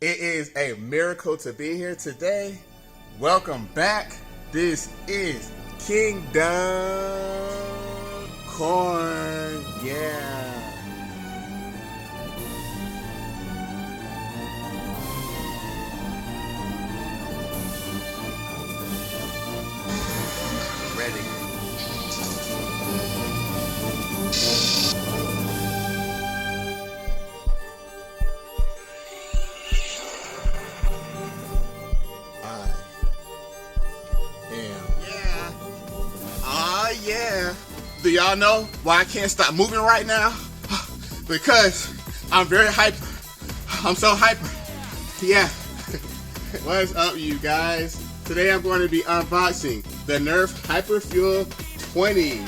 It is a miracle to be here today. Welcome back. This is Kingdom Corn. Yeah. Ready. Yeah. Do y'all know why I can't stop moving right now? Because I'm very hyper. I'm so hyper. Yeah. What's up, you guys? Today I'm going to be unboxing the Nerf Hyper Fuel 20.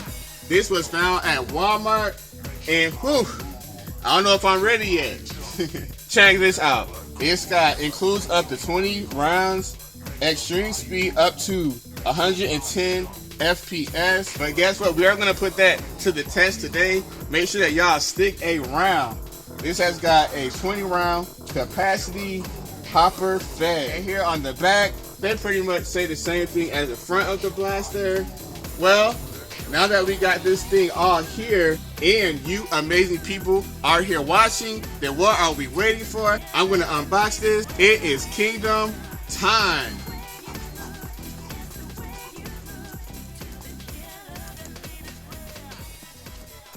This was found at Walmart, and whew, I don't know if I'm ready yet. Check this out. Includes up to 20 rounds, extreme speed up to 110 FPS. But guess what? We are going to put that to the test today. Make sure that y'all stick around. This has got a 20 round capacity hopper fed. And here on the back, they pretty much say the same thing as the front of the blaster. Well, now that we got this thing all here and you amazing people are here watching, then what are we waiting for? I'm going to unbox this. It is Kingdom time.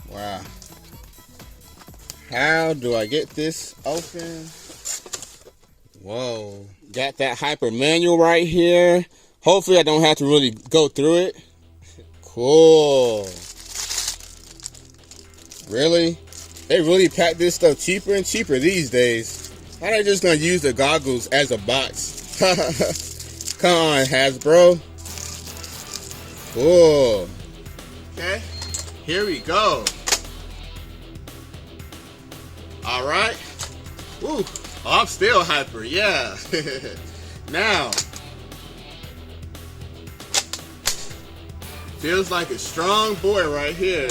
Wow. How do I get this open? Whoa. Got that hyper manual right here. Hopefully I don't have to really go through it. Cool. Really? They really pack this stuff cheaper and cheaper these days. How are they just gonna use the goggles as a box? Come on, Hasbro. Cool. Okay, here we go. All right. Woo. Oh, I'm still hyper. Yeah. Now, feels like a strong boy right here.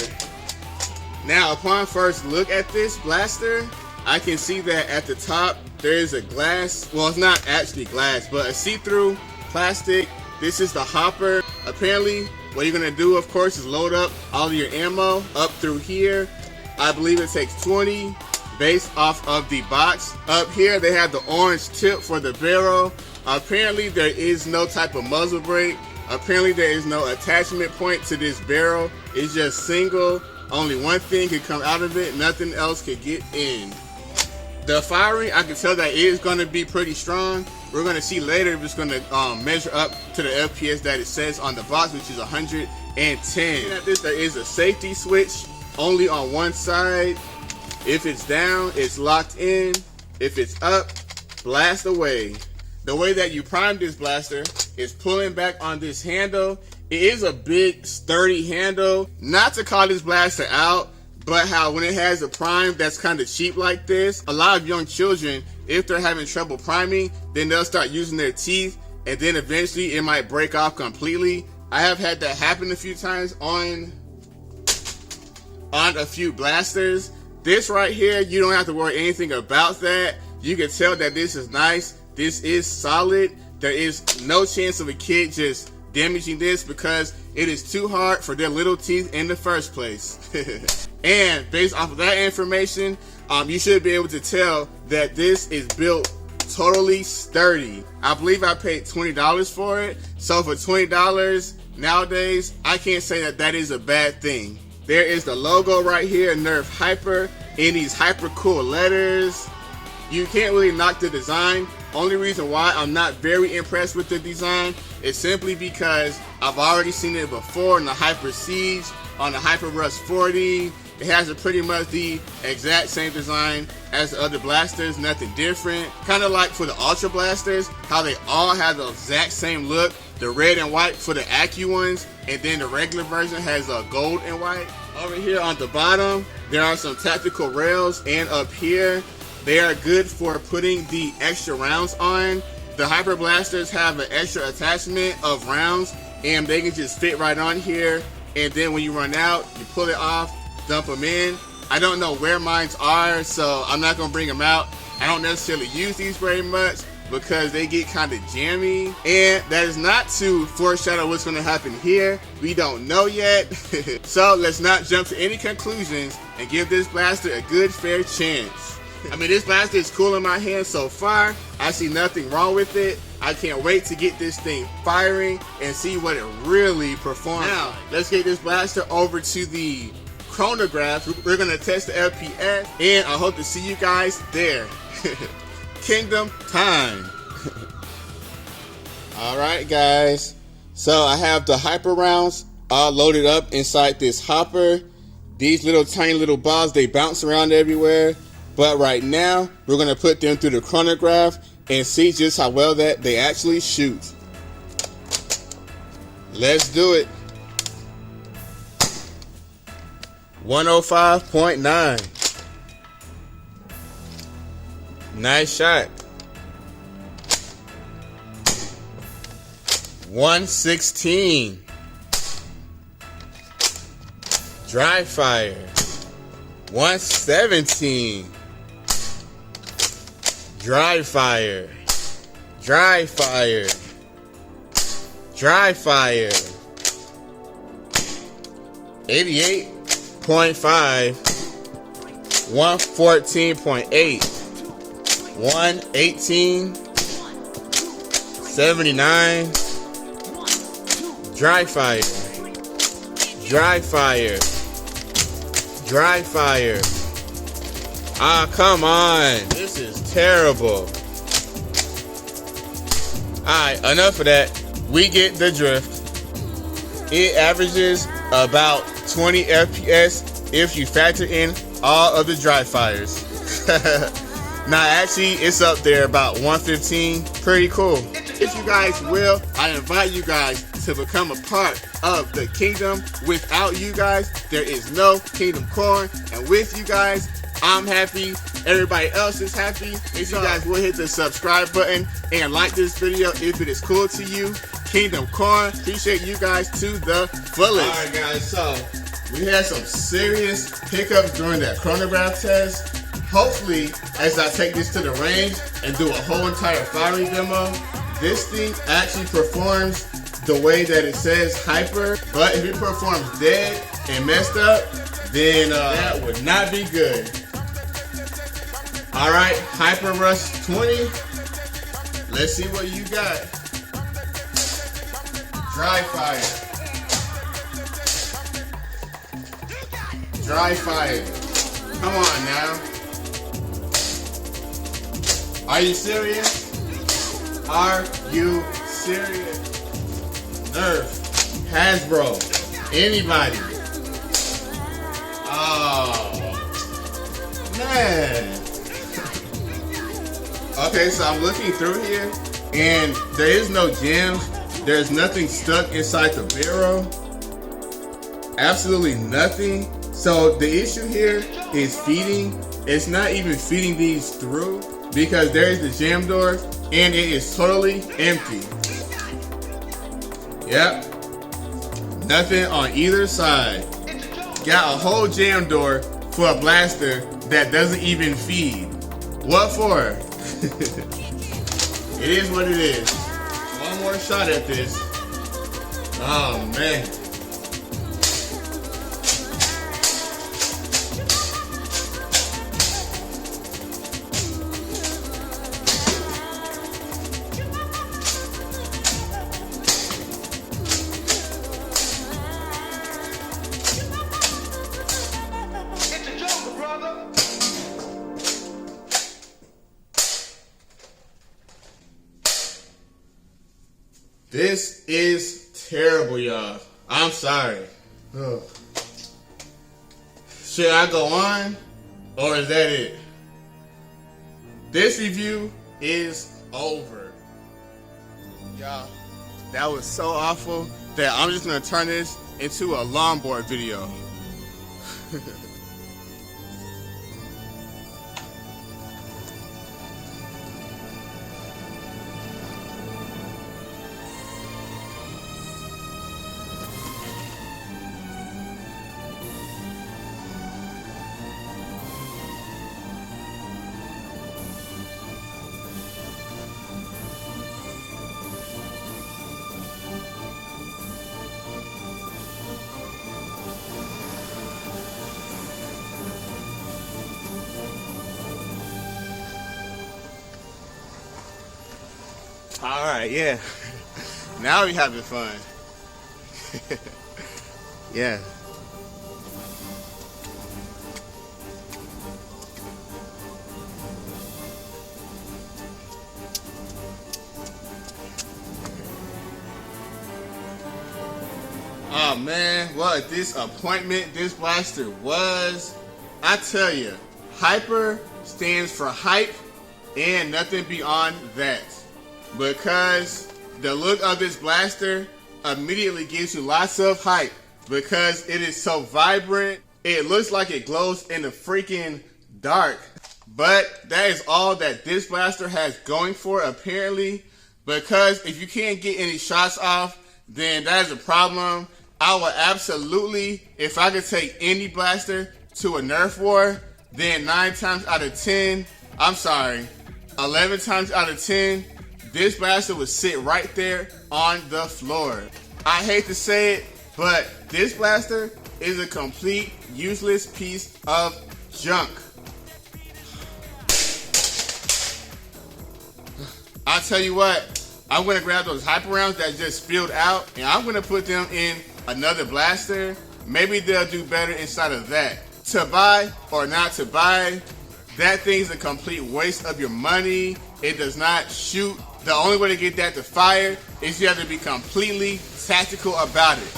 Now, upon first look at this blaster, I can see that at the top there is a glass. Well, it's not actually glass, but a see-through plastic. This is the hopper. Apparently, what you're gonna do, of course, is load up all of your ammo up through here. I believe it takes 20. Based off of the box. Up here they have the orange tip for the barrel. Apparently there is no type of muzzle brake. Apparently there is no attachment point to this barrel. It's just single. Only one thing could come out of it. Nothing else could get in. The firing, I can tell that it is going to be pretty strong. We're going to see later if it's going to measure up to the FPS that it says on the box, which is 110. At this, there is a safety switch only on one side. If it's down, it's locked in. If it's up, blast away. The way that you prime this blaster is pulling back on this handle. It is a big, sturdy handle. Not to call this blaster out, but how when it has a prime that's kind of cheap like this, a lot of young children, if they're having trouble priming, then they'll start using their teeth, and then eventually it might break off completely. I have had that happen a few times on a few blasters. This right here, you don't have to worry anything about that. You can tell that this is nice. This is solid. There is no chance of a kid just damaging this because it is too hard for their little teeth in the first place. And based off of that information, you should be able to tell that this is built totally sturdy. I believe I paid $20 for it. So for $20 nowadays, I can't say that that is a bad thing. There is the logo right here, Nerf Hyper, in these hyper cool letters. You can't really knock the design. Only reason why I'm not very impressed with the design is simply because I've already seen it before in the Hyper Siege, on the Hyper Rush 40. It has pretty much the exact same design as the other blasters, nothing different. Kind of like for the Ultra blasters, how they all have the exact same look. The red and white for the Accu ones, and then the regular version has a gold and white. Over here on the bottom, there are some tactical rails, and up here, they are good for putting the extra rounds on. The Hyper Blasters have an extra attachment of rounds, and they can just fit right on here, and then when you run out, you pull it off, dump them in. I don't know where mine are, so I'm not going to bring them out. I don't necessarily use these very much because they get kind of jammy, and that is not to foreshadow what's going to happen here. We don't know yet. So let's not jump to any conclusions and give this blaster a good fair chance. I mean, this blaster is cool in my hand so far. I see nothing wrong with it. I can't wait to get this thing firing and see what it really performs. Now, let's get this blaster over to the Chronograph. We're going to test the FPS, and I hope to see you guys there. Kingdom time. Alright guys, so I have the hyper rounds all loaded up inside this hopper. These little tiny little balls, they bounce around everywhere, but right now we're going to put them through the chronograph and see just how well that they actually shoot. Let's do it. 105.9. Nice shot. 116. Dry fire. 117. Dry fire. Dry fire. Dry fire. 88.5. 114.8. 118, 79, dry fire, dry fire, dry fire. Ah, come on, this is terrible. Alright, enough of that. We get the drift. It averages about 20 FPS if you factor in all of the dry fires. Now actually, it's up there about 115. Pretty cool. If you guys will, I invite you guys to become a part of the kingdom. Without you guys, there is no Kingdom Corn. And with you guys, I'm happy. Everybody else is happy. If you guys will hit the subscribe button and like this video if it is cool to you. Kingdom Corn, appreciate you guys to the fullest. Alright guys, so we had some serious hiccups during that chronograph test. Hopefully, as I take this to the range and do a whole entire firing demo, this thing actually performs the way that it says hyper. But if it performs dead and messed up, then that would not be good. Alright, Hyper Rush 20. Let's see what you got. Dry fire. Dry fire. Come on now. Are you serious? Are you serious? Nerf, Hasbro, anybody? Oh, man. Okay, so I'm looking through here, and there is no gems. There's nothing stuck inside the barrel. Absolutely nothing. So the issue here is feeding. It's not even feeding these through, because there is the jam door and it is totally empty. Yep. Nothing on either side. Got a whole jam door for a blaster that doesn't even feed. What for? It is what it is. One more shot at this. Oh man. This is terrible, y'all. I'm sorry. Ugh. Should I go on, or is that it? This review is over. Y'all, that was so awful that I'm just gonna turn this into a longboard video. All right, yeah. Now we having fun. Yeah. Oh man, what a disappointment this blaster was. I tell you, hyper stands for hype and nothing beyond that. Because the look of this blaster immediately gives you lots of hype because it is so vibrant. It looks like it glows in the freaking dark. But that is all that this blaster has going for apparently, because if you can't get any shots off, then that is a problem. I would absolutely, if I could take any blaster to a Nerf war, then 9 times out of 10, I'm sorry, 11 times out of 10, this blaster would sit right there on the floor. I hate to say it, but this blaster is a complete useless piece of junk. I'll tell you what, I'm gonna grab those hyper rounds that just spilled out and I'm gonna put them in another blaster. Maybe they'll do better inside of that. To buy or not to buy, that thing's a complete waste of your money. It does not shoot. The only way to get that to fire is you have to be completely tactical about it.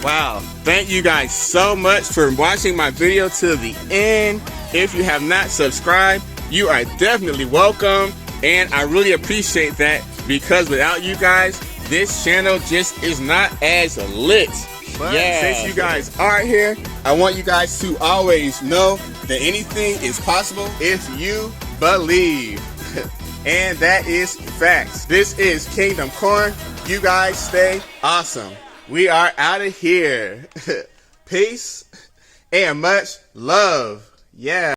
Wow, thank you guys so much for watching my video to the end. If you have not subscribed, you are definitely welcome, and I really appreciate that because without you guys, this channel just is not as lit. But since you guys are here, I want you guys to always know that anything is possible if you believe. And that is facts. This is Kingdom Corn. You guys stay awesome. We are out of here. Peace and much love. Yeah.